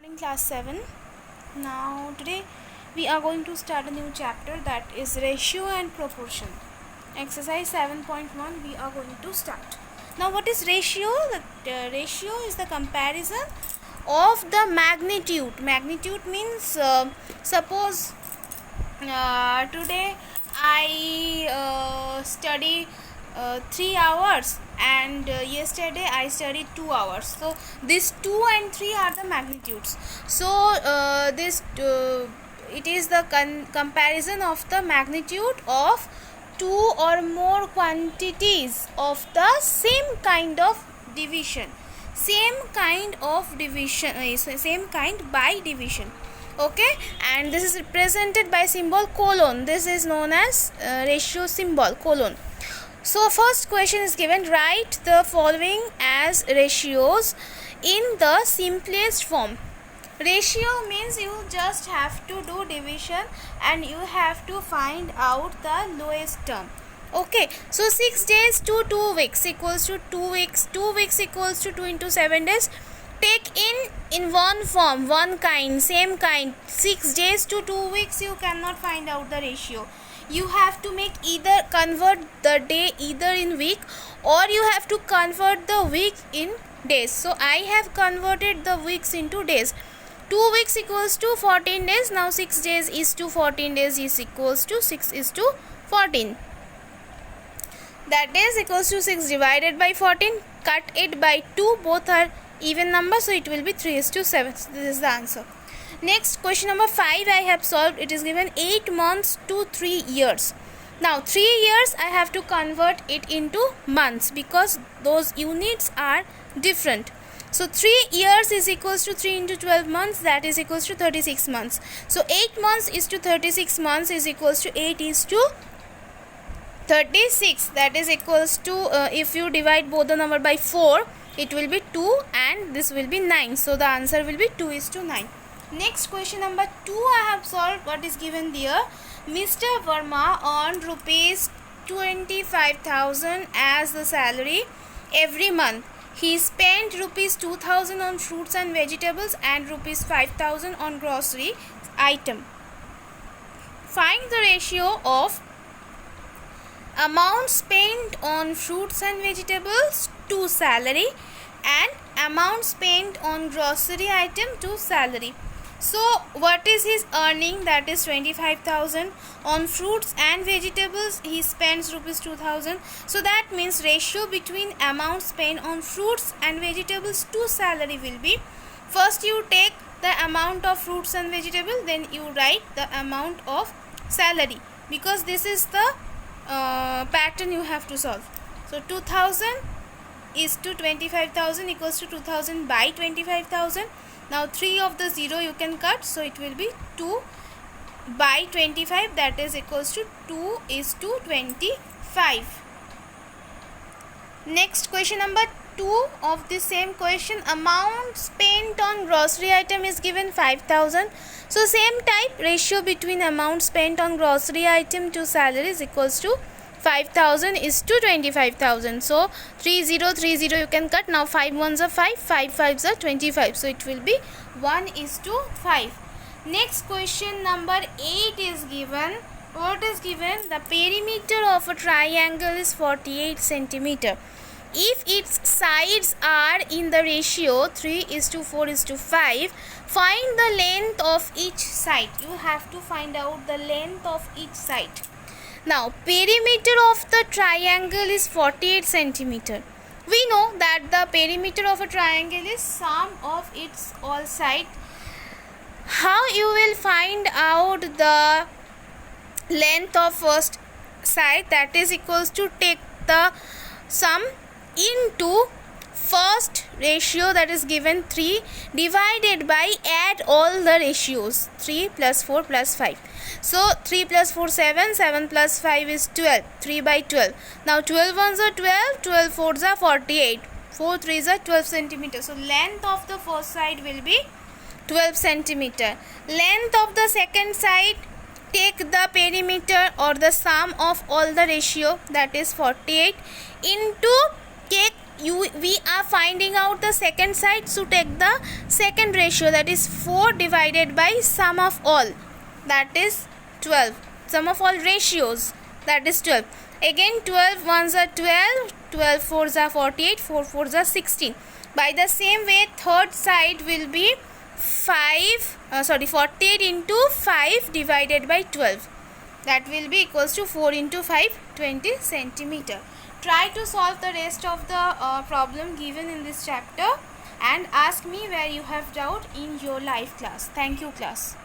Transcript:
In class 7. Now today we are going to start a new chapter, that is ratio and proportion. Exercise 7.1 we are going to start. Now what is ratio? The ratio is the comparison of the magnitude. Magnitude means suppose today I study 3 hours and yesterday I studied 2 hours. So these 2 and 3 are the magnitudes. So it is the comparison of the magnitude of 2 or more quantities of the same kind of division. Same kind by division. Okay, and this is represented by symbol colon. This is known as ratio symbol colon. So first question is given, write the following as ratios in the simplest form. Ratio means you just have to do division and you have to find out the lowest term. Okay, so 6 days to 2 weeks equals to 2 weeks. 2 weeks equals to 2 into 7 days. Take in one form, one kind, same kind. 6 days to 2 weeks, you cannot find out the ratio. You have to convert the day either in week, or you have to convert the week in days. So I have converted the weeks into days. 2 weeks equals to 14 days. Now 6 days is to 14 days is equals to 6 is to 14. That is equals to 6 divided by 14. Cut it by 2. Both are even numbers, so it will be 3 is to 7. So this is the answer. Next, question number 5 I have solved. It is given 8 months to 3 years. Now 3 years I have to convert it into months because those units are different. So 3 years is equals to 3 into 12 months, that is equals to 36 months. So 8 months is to 36 months is equals to 8 is to 36. That is equals to if you divide both the number by 4, it will be 2 and this will be 9. So the answer will be 2 is to 9. Next, question number 2 I have solved. What is given there? Mr. Verma earned rupees 25,000 as the salary every month. He spent rupees 2,000 on fruits and vegetables and rupees 5,000 on grocery item. Find the ratio of amount spent on fruits and vegetables to salary and amount spent on grocery item to salary. So what is his earning? That is 25,000. On fruits and vegetables he spends rupees 2,000. So that means ratio between amount spent on fruits and vegetables to salary will be, first you take the amount of fruits and vegetables, then you write the amount of salary, because this is the pattern you have to solve. So 2,000 is to 25,000 equals to 2,000 by 25,000. Now 3 of the 0 you can cut, so it will be 2 by 25, that is equals to 2 is to 25. Next, question number 2 of the same question, amount spent on grocery item is given 5,000. So same type, ratio between amount spent on grocery item to salary is equals to 5,000 is to 25,000. So 3030 you can cut. Now 5 ones are 5, 5 fives are 25. So it will be 1 is to 5. Next, question number 8 is given. What is given? The perimeter of a triangle is 48 centimeter. If its sides are in the ratio 3 is to 4 is to 5, find the length of each side. You have to find out the length of each side. Now, perimeter of the triangle is 48 centimeter. We know that the perimeter of a triangle is sum of its all sides. How you will find out the length of first side? That is equals to take the sum into first ratio, that is given 3, divided by add all the ratios, 3 plus 4 plus 5. So 3 plus 4 7, 7 plus 5 is 12, 3 by 12. Now 12 ones are 12, 12 fours are 48, 4 threes are 12 centimeter. So length of the first side will be 12 centimeter. Length of the second side, take the perimeter or the sum of all the ratio, that is 48, into take we are finding out the second side, so take the second ratio, that is 4 divided by sum of all, that is 12. Sum of all ratios, that is 12. Again 12 ones are 12, 12 fours are 48, 4 fours are 16. By the same way, third side will be 48 into 5 divided by 12. That will be equals to 4 into 5, 20 centimeter. Try to solve the rest of the problem given in this chapter and ask me where you have doubt in your live class. Thank you, class.